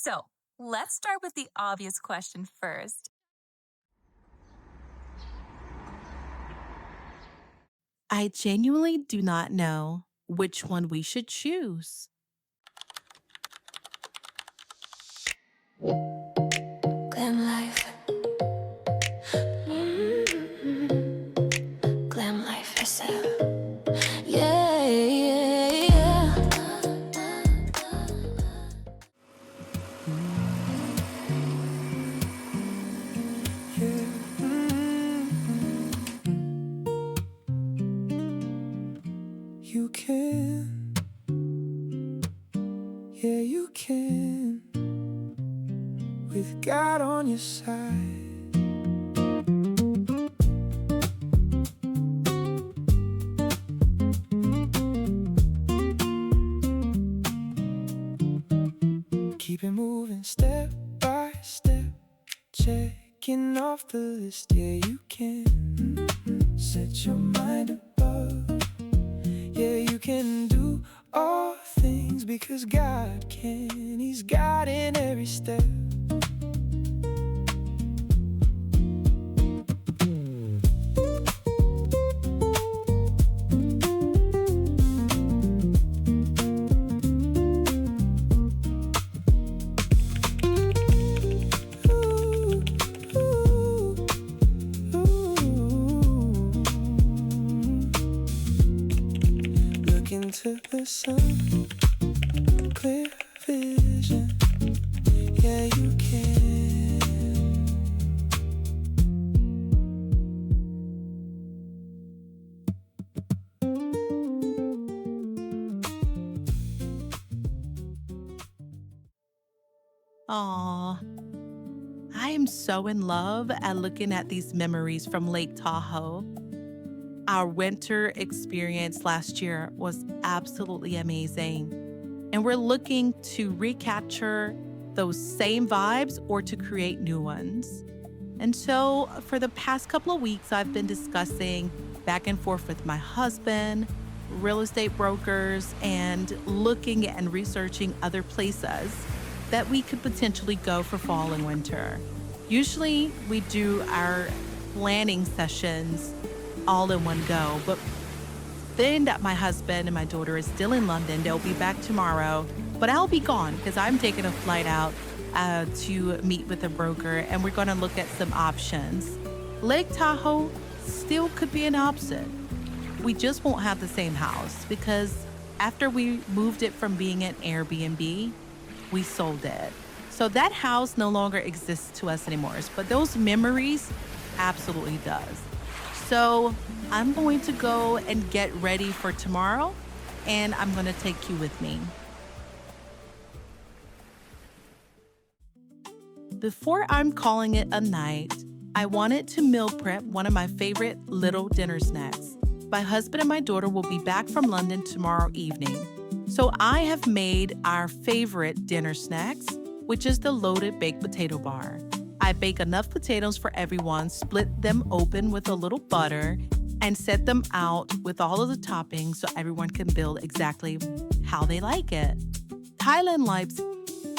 So, let's start with the obvious question first. I genuinely do not know which one we should choose. Glam life. GlamLifeSL. Yeah, yeah, yeah. You can, yeah, you can, with God on your side. Keep it moving step by step, checking off the list. Yeah, you can set your mind above. Yeah, you can do all things because God can. He's God in every step. Into the sun, clear vision, yeah, you can. Aw, I am so in love at looking at these memories from Lake Tahoe. Our winter experience last year was absolutely amazing, and we're looking to recapture those same vibes or to create new ones. And so, for the past couple of weeks, I've been discussing back and forth with my husband, real estate brokers, and looking and researching other places that we could potentially go for fall and winter. Usually, we do our planning sessions all in one go, but then that my husband and my daughter is still in London. They'll be back tomorrow, but I'll be gone because I'm taking a flight out to meet with a broker, and we're going to look at some options. Lake Tahoe still could be an option. We just won't have the same house because after we moved it from being an Airbnb, we sold it. So that house no longer exists to us anymore, but those memories absolutely does. So I'm going to go and get ready for tomorrow, and I'm going to take you with me. Before I'm calling it a night, I wanted to meal prep one of my favorite little dinner snacks. My husband and my daughter will be back from London tomorrow evening. So I have made our favorite dinner snacks, which is the loaded baked potato bar. I bake enough potatoes for everyone, split them open with a little butter, and set them out with all of the toppings so everyone can build exactly how they like it. Kylan likes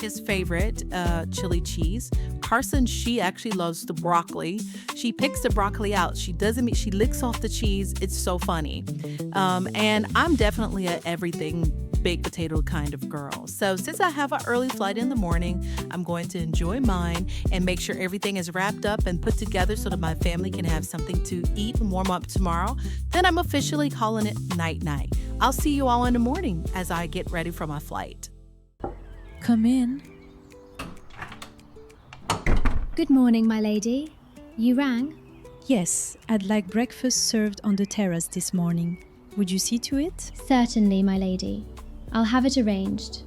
his favorite chili cheese. Karsyn, she actually loves the broccoli. She picks the broccoli out. She licks off the cheese. It's so funny. And I'm definitely a everything baked potato kind of girl. So since I have an early flight in the morning, I'm going to enjoy mine and make sure everything is wrapped up and put together so that my family can have something to eat and warm up tomorrow. Then I'm officially calling it night-night. I'll see you all in the morning as I get ready for my flight. Come in. Good morning, my lady. You rang? Yes, I'd like breakfast served on the terrace this morning. Would you see to it? Certainly, my lady. I'll have it arranged.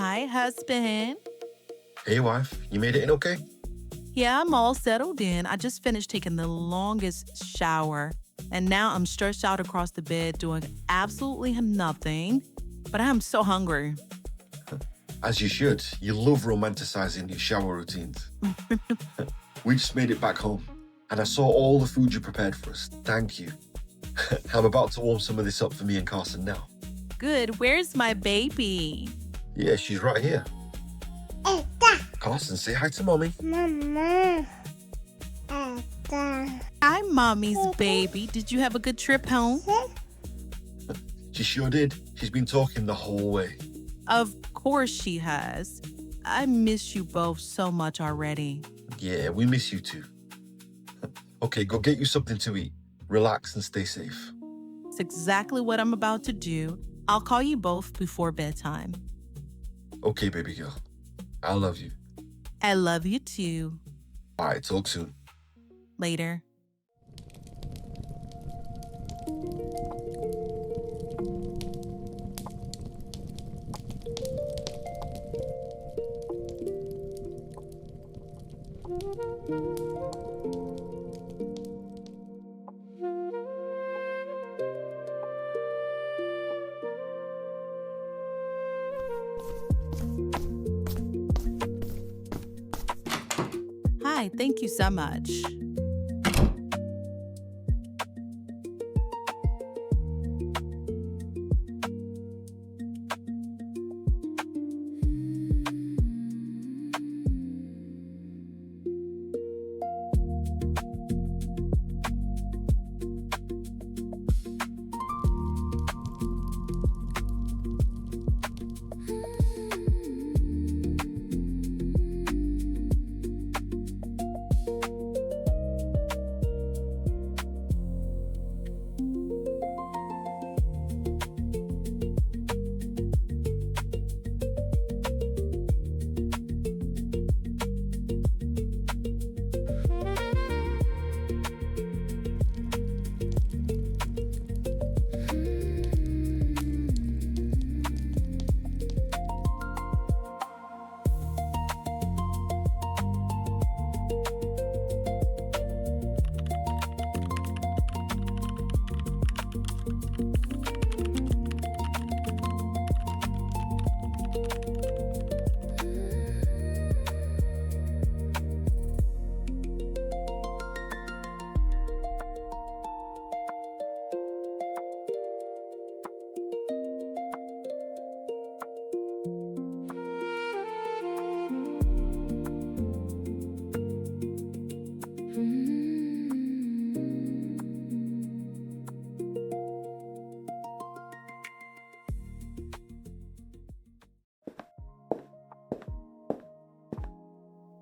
Hi, husband. Hey, wife, you made it in okay? Yeah, I'm all settled in. I just finished taking the longest shower, and now I'm stretched out across the bed doing absolutely nothing. But I'm so hungry. As you should. You love romanticizing your shower routines. We just made it back home, and I saw all the food you prepared for us. Thank you. I'm about to warm some of this up for me and Karsyn now. Good. Where's my baby? Yeah, she's right here. Karsyn, say hi to mommy. Hi, mommy's baby. Did you have a good trip home? She sure did. She's been talking the whole way. Of course she has. I miss you both so much already. Yeah, we miss you too. Okay, go get you something to eat. Relax and stay safe. It's exactly what I'm about to do. I'll call you both before bedtime. Okay, baby girl. I love you. I love you too. All right, talk soon. Later. Hi, thank you so much.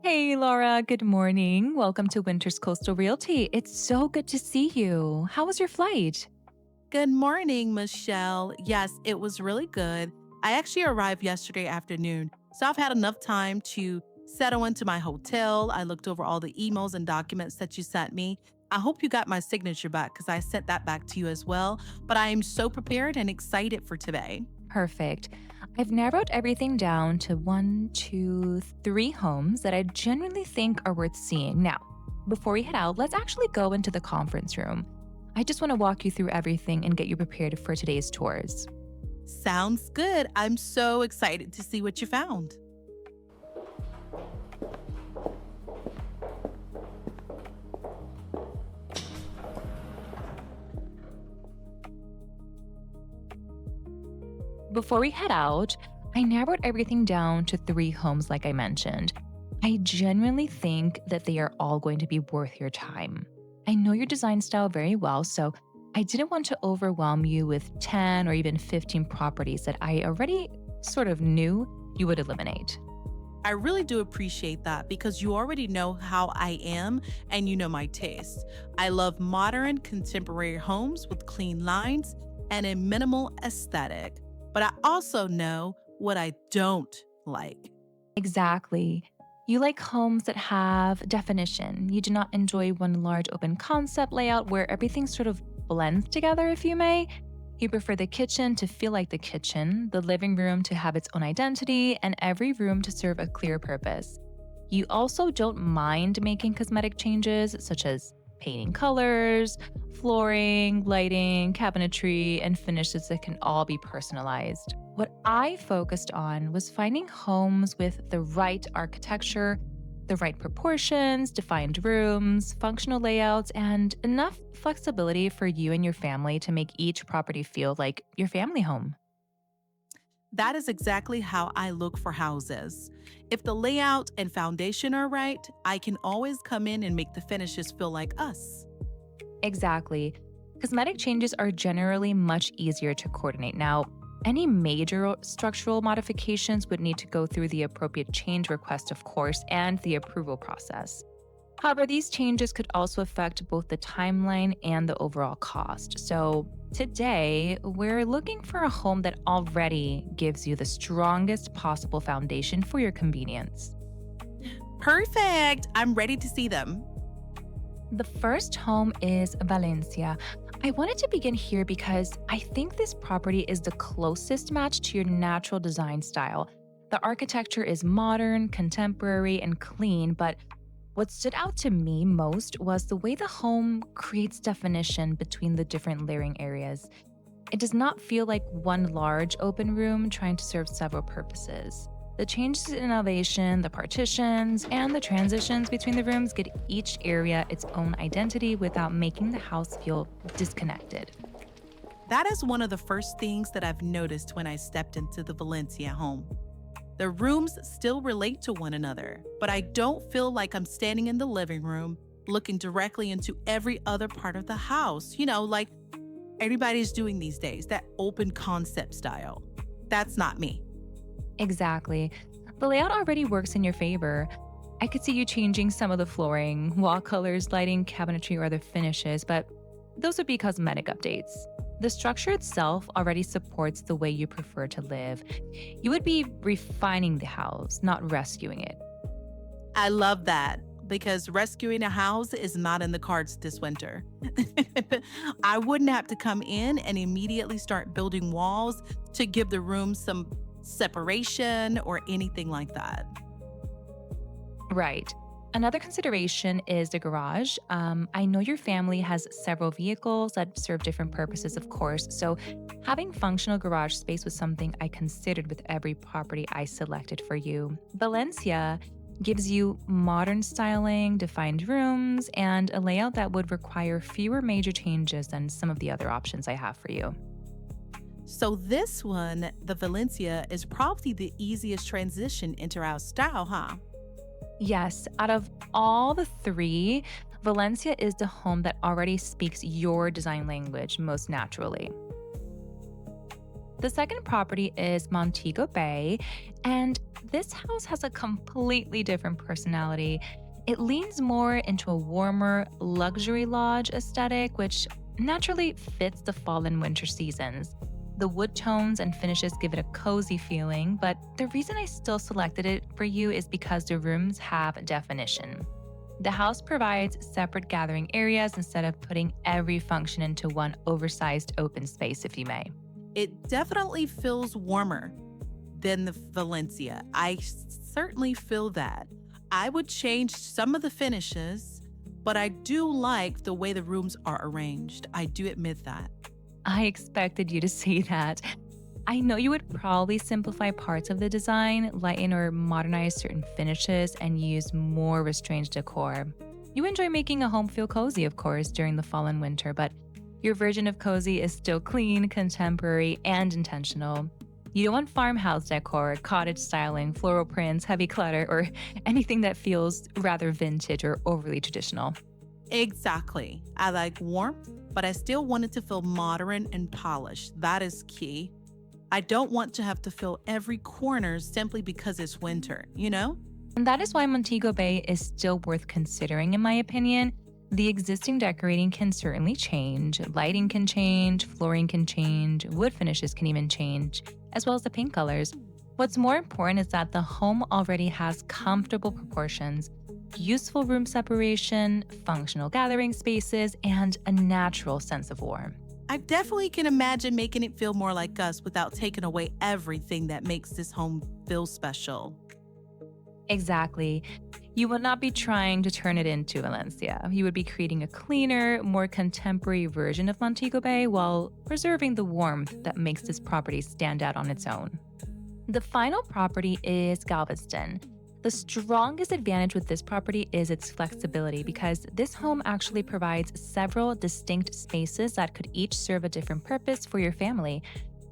Hey, Laura. Good morning. Welcome to Winter's Coastal Realty. It's so good to see you. How was your flight? Good morning, Michelle. Yes, it was really good. I actually arrived yesterday afternoon, so I've had enough time to settle into my hotel. I looked over all the emails and documents that you sent me. I hope you got my signature back because I sent that back to you as well. But I am so prepared and excited for today. Perfect. I've narrowed everything down to 1, 2, 3 homes that I genuinely think are worth seeing. Now, before we head out, let's actually go into the conference room. I just want to walk you through everything and get you prepared for today's tours. Sounds good. I'm so excited to see what you found. Before we head out, I narrowed everything down to 3 homes like I mentioned. I genuinely think that they are all going to be worth your time. I know your design style very well, so I didn't want to overwhelm you with 10 or even 15 properties that I already sort of knew you would eliminate. I really do appreciate that because you already know how I am and you know my taste. I love modern, contemporary homes with clean lines and a minimal aesthetic. But I also know what I don't like. Exactly. You like homes that have definition. You do not enjoy one large open concept layout where everything sort of blends together, if you may. You prefer the kitchen to feel like the kitchen, the living room to have its own identity, and every room to serve a clear purpose. You also don't mind making cosmetic changes such as painting colors, flooring, lighting, cabinetry, and finishes that can all be personalized. What I focused on was finding homes with the right architecture, the right proportions, defined rooms, functional layouts, and enough flexibility for you and your family to make each property feel like your family home. That is exactly how I look for houses. If the layout and foundation are right, I can always come in and make the finishes feel like us. Exactly. Cosmetic changes are generally much easier to coordinate. Now, any major structural modifications would need to go through the appropriate change request, of course, and the approval process. However, these changes could also affect both the timeline and the overall cost. So, today, we're looking for a home that already gives you the strongest possible foundation for your convenience. Perfect! I'm ready to see them. The first home is Valencia. I wanted to begin here because I think this property is the closest match to your natural design style. The architecture is modern, contemporary, and clean, but what stood out to me most was the way the home creates definition between the different layering areas. It does not feel like one large open room trying to serve several purposes. The changes in elevation, the partitions, and the transitions between the rooms get each area its own identity without making the house feel disconnected. That is one of the first things that I've noticed when I stepped into the Valencia home. The rooms still relate to one another, but I don't feel like I'm standing in the living room looking directly into every other part of the house, like everybody's doing these days, that open concept style. That's not me. Exactly. The layout already works in your favor. I could see you changing some of the flooring, wall colors, lighting, cabinetry, or other finishes, but those would be cosmetic updates. The structure itself already supports the way you prefer to live. You would be refining the house, not rescuing it. I love that because rescuing a house is not in the cards this winter. I wouldn't have to come in and immediately start building walls to give the room some separation or anything like that. Right. Another consideration is the garage. I know your family has several vehicles that serve different purposes, of course, so having functional garage space was something I considered with every property I selected for you. Valencia gives you modern styling, defined rooms, and a layout that would require fewer major changes than some of the other options I have for you. So this one, the Valencia, is probably the easiest transition into our style, huh? Yes, out of all the three, Valencia is the home that already speaks your design language most naturally. The second property is Montego Bay, and this house has a completely different personality. It leans more into a warmer, luxury lodge aesthetic, which naturally fits the fall and winter seasons. The wood tones and finishes give it a cozy feeling, but the reason I still selected it for you is because the rooms have definition. The house provides separate gathering areas instead of putting every function into one oversized open space, if you may. It definitely feels warmer than the Valencia. I certainly feel that. I would change some of the finishes, but I do like the way the rooms are arranged. I do admit that. I expected you to say that. I know you would probably simplify parts of the design, lighten or modernize certain finishes, and use more restrained decor. You enjoy making a home feel cozy, of course, during the fall and winter, but your version of cozy is still clean, contemporary, and intentional. You don't want farmhouse decor, cottage styling, floral prints, heavy clutter, or anything that feels rather vintage or overly traditional. Exactly. I like warmth, but I still want it to feel modern and polished. That is key. I don't want to have to fill every corner simply because it's winter, And that is why Montego Bay is still worth considering, in my opinion. The existing decorating can certainly change. Lighting can change, flooring can change, wood finishes can even change, as well as the paint colors. What's more important is that the home already has comfortable proportions, useful room separation, functional gathering spaces, and a natural sense of warmth. I definitely can imagine making it feel more like us without taking away everything that makes this home feel special. Exactly. You would not be trying to turn it into Valencia. You would be creating a cleaner, more contemporary version of Montego Bay while preserving the warmth that makes this property stand out on its own. The final property is Galveston. The strongest advantage with this property is its flexibility because this home actually provides several distinct spaces that could each serve a different purpose for your family.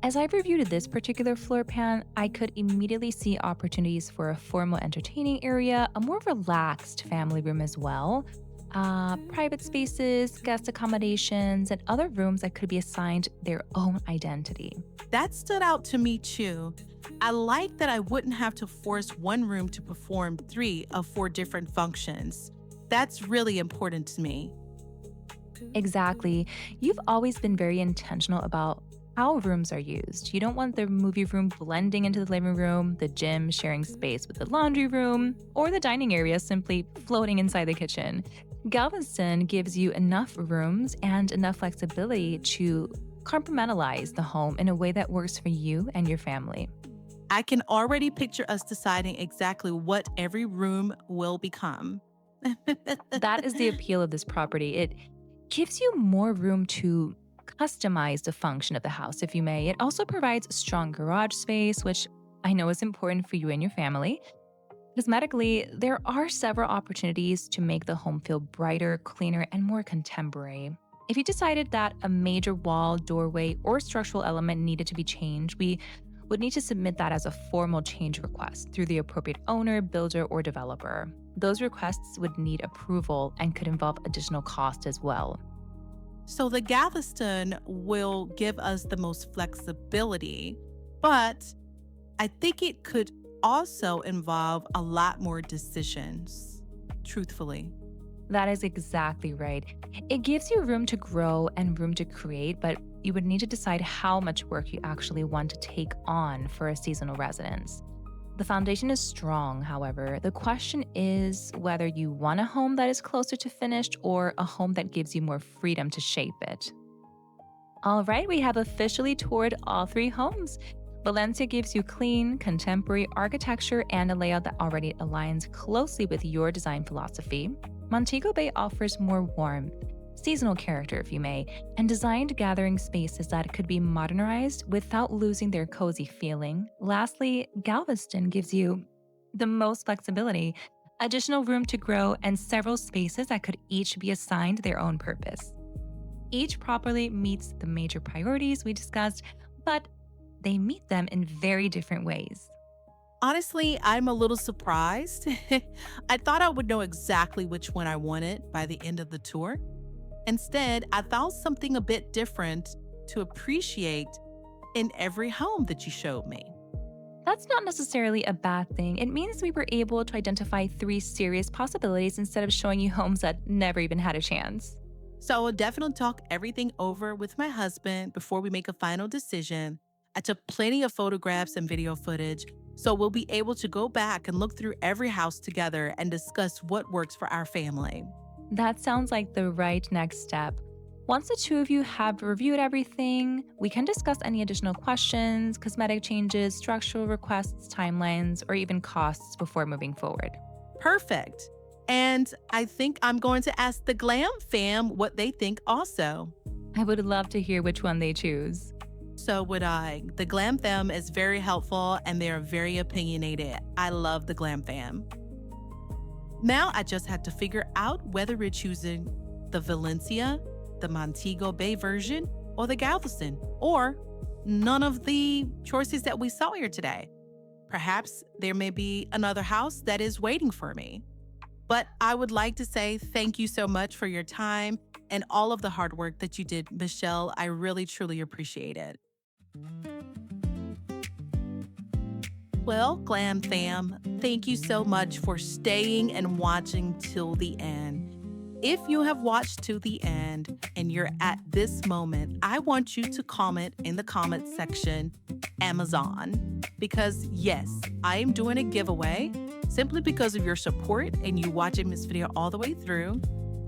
As I reviewed this particular floor plan, I could immediately see opportunities for a formal entertaining area, a more relaxed family room as well, private spaces, guest accommodations, and other rooms that could be assigned their own identity. That stood out to me too. I like that I wouldn't have to force one room to perform 3 of 4 different functions. That's really important to me. Exactly. You've always been very intentional about how rooms are used. You don't want the movie room blending into the living room, the gym sharing space with the laundry room, or the dining area simply floating inside the kitchen. Galveston gives you enough rooms and enough flexibility to compartmentalize the home in a way that works for you and your family. I can already picture us deciding exactly what every room will become. That is the appeal of this property. It gives you more room to customize the function of the house, if you may. It also provides strong garage space, which I know is important for you and your family. Cosmetically, there are several opportunities to make the home feel brighter, cleaner, and more contemporary. If you decided that a major wall, doorway, or structural element needed to be changed, we would need to submit that as a formal change request through the appropriate owner, builder, or developer. Those requests would need approval and could involve additional cost as well. So the Galveston will give us the most flexibility, but I think it could also involve a lot more decisions, truthfully. That is exactly right. It gives you room to grow and room to create, but you would need to decide how much work you actually want to take on for a seasonal residence. The foundation is strong, however. The question is whether you want a home that is closer to finished or a home that gives you more freedom to shape it. All right, we have officially toured all 3 homes. Valencia gives you clean, contemporary architecture and a layout that already aligns closely with your design philosophy. Montego Bay offers more warmth, seasonal character, if you may, and designed gathering spaces that could be modernized without losing their cozy feeling. Lastly, Galveston gives you the most flexibility, additional room to grow, and several spaces that could each be assigned their own purpose. Each properly meets the major priorities we discussed, but they meet them in very different ways. Honestly, I'm a little surprised. I thought I would know exactly which one I wanted by the end of the tour. Instead, I found something a bit different to appreciate in every home that you showed me. That's not necessarily a bad thing. It means we were able to identify 3 serious possibilities instead of showing you homes that never even had a chance. So I will definitely talk everything over with my husband before we make a final decision. I took plenty of photographs and video footage, so we'll be able to go back and look through every house together and discuss what works for our family. That sounds like the right next step. Once the 2 of you have reviewed everything, we can discuss any additional questions, cosmetic changes, structural requests, timelines, or even costs before moving forward. Perfect. And I think I'm going to ask the Glam fam what they think also. I would love to hear which one they choose. So would I. The Glam fam is very helpful and they are very opinionated. I love the Glam fam. Now I just had to figure out whether we're choosing the Valencia, the Montego Bay version, or the Galveston, or none of the choices that we saw here today. Perhaps there may be another house that is waiting for me. But I would like to say thank you so much for your time and all of the hard work that you did, Michelle. I really, truly appreciate it. Well, Glam fam, thank you so much for staying and watching till the end. If you have watched to the end and you're at this moment, I want you to comment in the comment section, Amazon, because yes, I am doing a giveaway simply because of your support and you watching this video all the way through.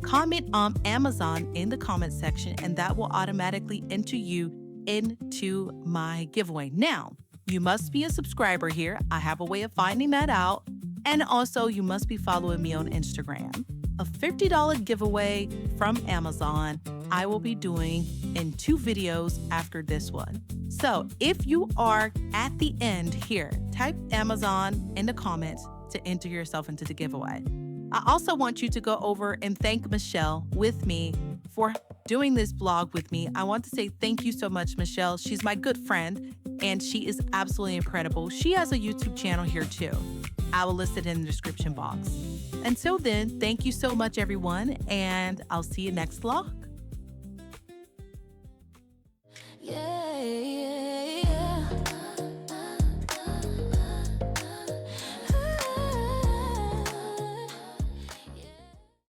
comment on Amazon in the comment section, and that will automatically enter you into my giveaway. Now, you must be a subscriber here. I have a way of finding that out. And also, you must be following me on Instagram. A $50 giveaway from Amazon I will be doing in 2 videos after this one. So if you are at the end here, type Amazon in the comments to enter yourself into the giveaway. I also want you to go over and thank Michelle with me for doing this vlog with me. I want to say thank you so much, Michelle. She's my good friend and she is absolutely incredible. She has a YouTube channel here too. I will list it in the description box. Until then, thank you so much, everyone, and I'll see you next vlog. Yeah.